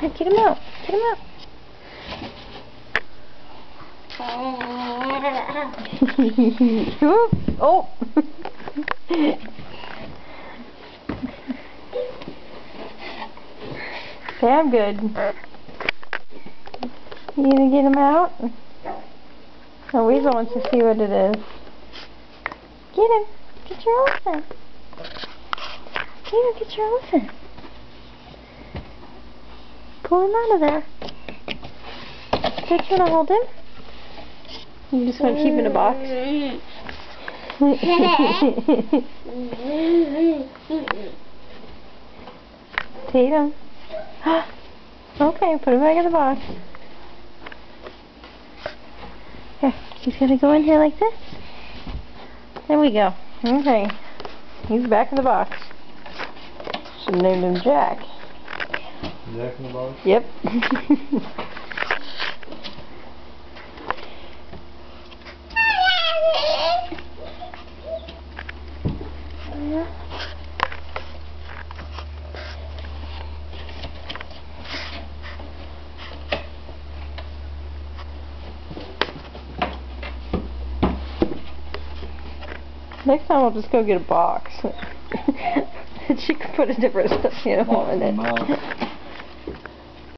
Get him out. Get him out. Oh! Damn good. You gonna get him out? Oh, Weasel wants to see what it is. Get him. Get your elephant. Get him. Get your elephant. Pull him out of there. Don't you want to hold him? You just want to keep him in a box? Tatum. Okay, put him back in the box. Here, he's going to go in here like this. There we go. Okay. He's back in the box. Should have named him Jack. Jack in the box? Yep. Next time we'll just go get a box. She can put a different stuffed animal in it.